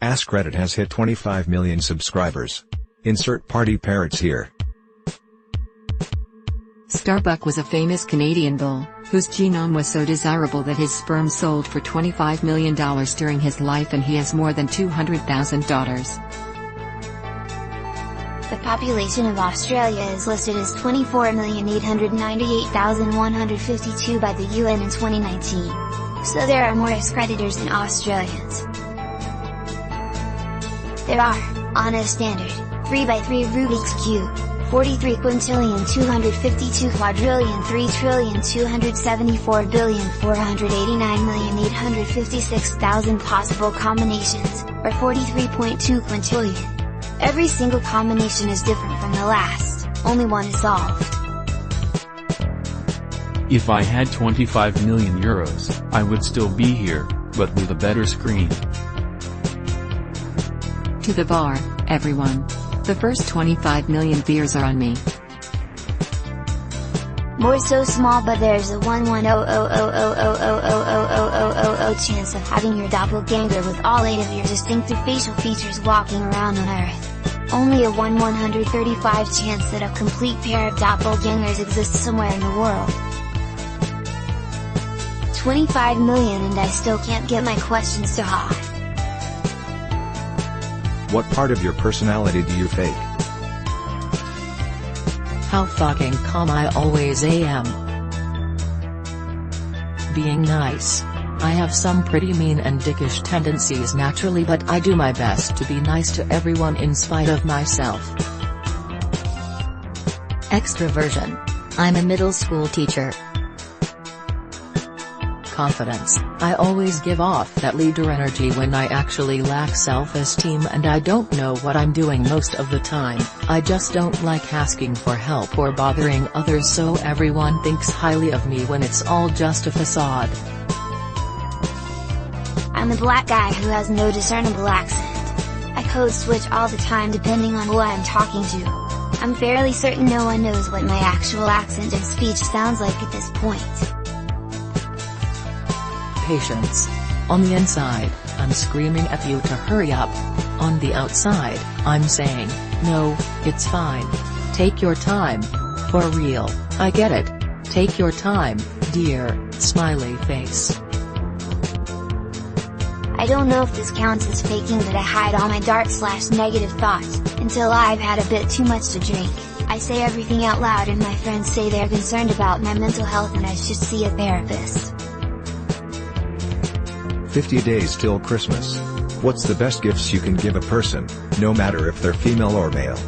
AskReddit has hit 25 million subscribers. Insert party parrots here. Starbuck was a famous Canadian bull, whose genome was so desirable that his sperm sold for $25 million during his life, and he has more than 200,000 daughters. The population of Australia is listed as 24,898,152 by the UN in 2019. So there are more AskRedditors than Australians. There are, on a standard, 3x3 Rubik's Cube, 43 quintillion 252 quadrillion 3,274,489,856,000 possible combinations, or 43.2 quintillion. Every single combination is different from the last, only one is solved. If I had 25 million euros, I would still be here, but with a better screen. To the bar, everyone. The first 25 million beers are on me. More so small, but there's a 1,100,000,000,000,000 chance of having your doppelganger with all 8 of your distinctive facial features walking around on Earth. Only a 1/135 chance that a complete pair of doppelgangers exists somewhere in the world. 25 million and I still can't get my questions to high. What part of your personality do you fake? How fucking calm I always am. Being nice. I have some pretty mean and dickish tendencies naturally, but I do my best to be nice to everyone in spite of myself. Extroversion. I'm a middle school teacher. Confidence. I always give off that leader energy when I actually lack self-esteem and I don't know what I'm doing most of the time. I just don't like asking for help or bothering others, so everyone thinks highly of me when it's all just a facade. I'm a black guy who has no discernible accent. I code switch all the time depending on who I'm talking to. I'm fairly certain no one knows what my actual accent and speech sounds like at this point. Patience. On the inside, I'm screaming at you to hurry up. On the outside, I'm saying, no, it's fine. Take your time. For real, I get it. Take your time, dear, smiley face. I don't know if this counts as faking, but I hide all my dark/negative thoughts, until I've had a bit too much to drink. I say everything out loud and my friends say they're concerned about my mental health and I should see a therapist. 50 days till Christmas. What's the best gifts you can give a person, no matter if they're female or male?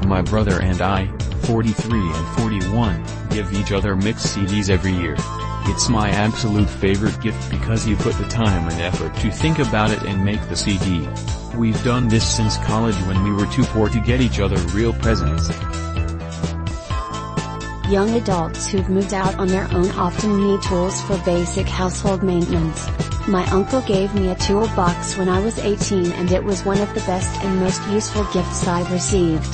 My brother and I, 43 and 41, give each other mixed CDs every year. It's my absolute favorite gift because you put the time and effort to think about it and make the CD. We've done this since college when we were too poor to get each other real presents. Young adults who've moved out on their own often need tools for basic household maintenance. My uncle gave me a toolbox when I was 18 and it was one of the best and most useful gifts I've received.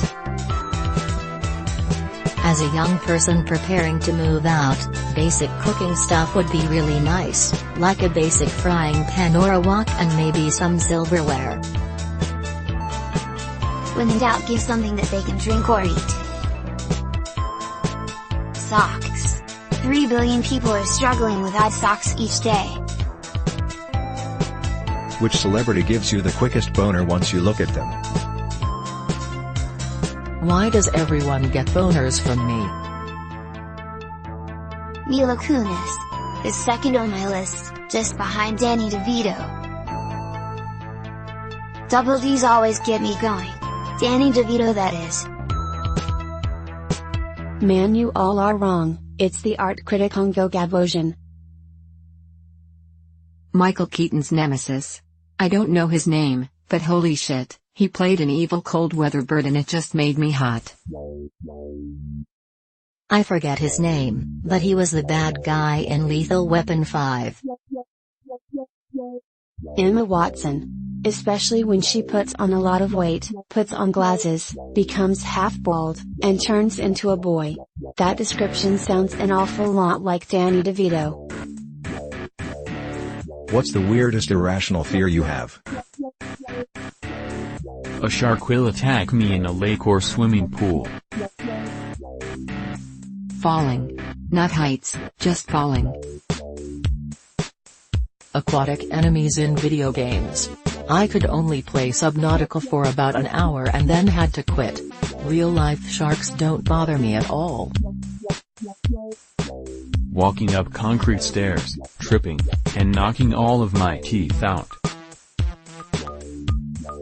As a young person preparing to move out, basic cooking stuff would be really nice, like a basic frying pan or a wok and maybe some silverware. When in doubt, give something that they can drink or eat. Socks. 3 billion people are struggling without socks each day. Which celebrity gives you the quickest boner once you look at them? Why does everyone get boners from me? Mila Kunis is second on my list, just behind Danny DeVito. Double D's always get me going. Danny DeVito, that is. Man, you all are wrong, it's the art critic Ongo Gavosian. Michael Keaton's nemesis. I don't know his name, but holy shit, he played an evil cold weather bird and it just made me hot. I forget his name, but he was the bad guy in Lethal Weapon 5. Emma Watson. Especially when she puts on a lot of weight, puts on glasses, becomes half bald, and turns into a boy. That description sounds an awful lot like Danny DeVito. What's the weirdest irrational fear you have? A shark will attack me in a lake or swimming pool. Falling. Not heights, just falling. Aquatic enemies in video games. I could only play Subnautica for about an hour and then had to quit. Real-life sharks don't bother me at all. Walking up concrete stairs, tripping, and knocking all of my teeth out.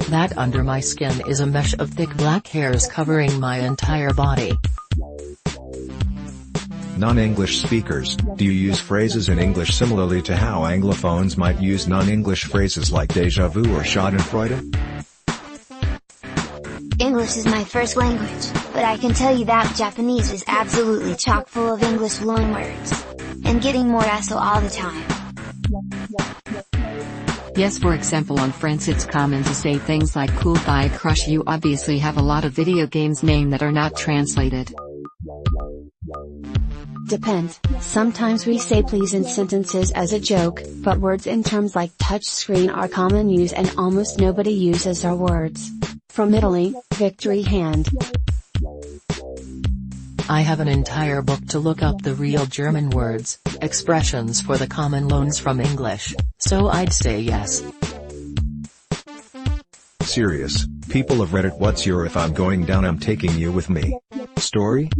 That under my skin is a mesh of thick black hairs covering my entire body. Non-English speakers, do you use phrases in English similarly to how Anglophones might use non-English phrases like déjà vu or schadenfreude? English is my first language, but I can tell you that Japanese is absolutely chock full of English loanwords. And getting more so all the time. Yes, for example on French it's common to say things like cool guy crush. You obviously have a lot of video games name that are not translated. Depends, sometimes we say please in sentences as a joke, but words in terms like touchscreen are common use and almost nobody uses our words. From Italy, victory hand. I have an entire book to look up the real German words, expressions for the common loans from English, so I'd say yes. Serious, people of Reddit, what's your if I'm going down I'm taking you with me story?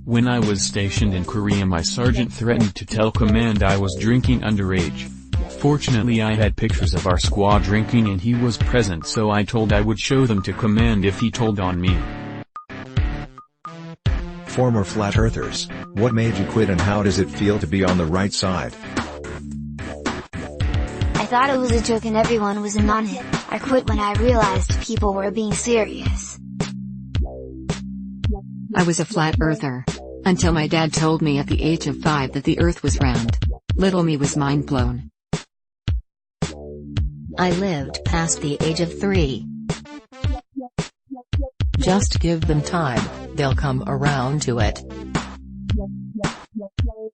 When I was stationed in Korea, my sergeant threatened to tell command I was drinking underage. Fortunately I had pictures of our squad drinking and he was present, so I told I would show them to command if he told on me. Former flat earthers, what made you quit and how does it feel to be on the right side? I thought it was a joke and everyone was in on it. I quit when I realized people were being serious. I was a flat earther. Until my dad told me at the age of 5 that the earth was round. Little me was mind blown. I lived past the age of 3. Just give them time, they'll come around to it.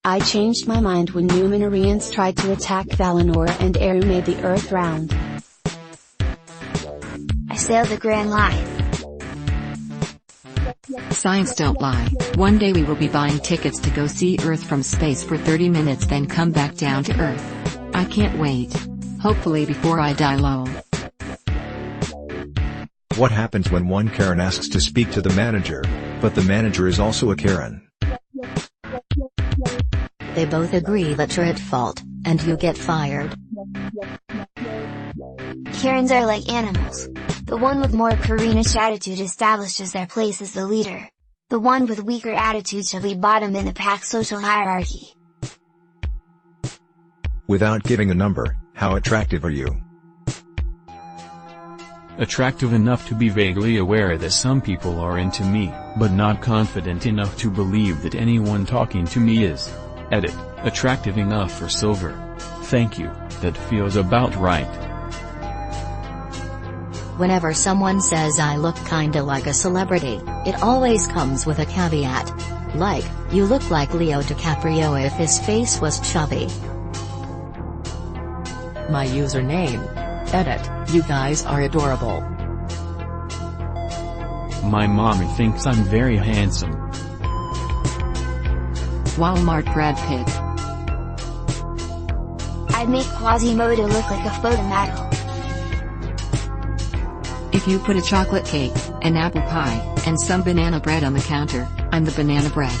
I changed my mind when Numenorians tried to attack Valinor and Eru made the earth round. I sailed the Grand Line. Science don't lie. One day we will be buying tickets to go see Earth from space for 30 minutes then come back down to Earth. I can't wait. Hopefully before I die lol. What happens when one Karen asks to speak to the manager, but the manager is also a Karen? They both agree that you're at fault, and you get fired. Karens are like animals. The one with more Karenish attitude establishes their place as the leader. The one with weaker attitude shall be bottom in the pack social hierarchy. Without giving a number, how attractive are you? Attractive enough to be vaguely aware that some people are into me, but not confident enough to believe that anyone talking to me is. Edit, attractive enough for silver. Thank you, that feels about right. Whenever someone says I look kinda like a celebrity, it always comes with a caveat. Like, you look like Leo DiCaprio if his face was chubby. My username. Edit, you guys are adorable. My mommy thinks I'm very handsome. Walmart Brad Pitt. I'd make Quasimodo look like a photomodel. If you put a chocolate cake, an apple pie, and some banana bread on the counter, I'm the banana bread.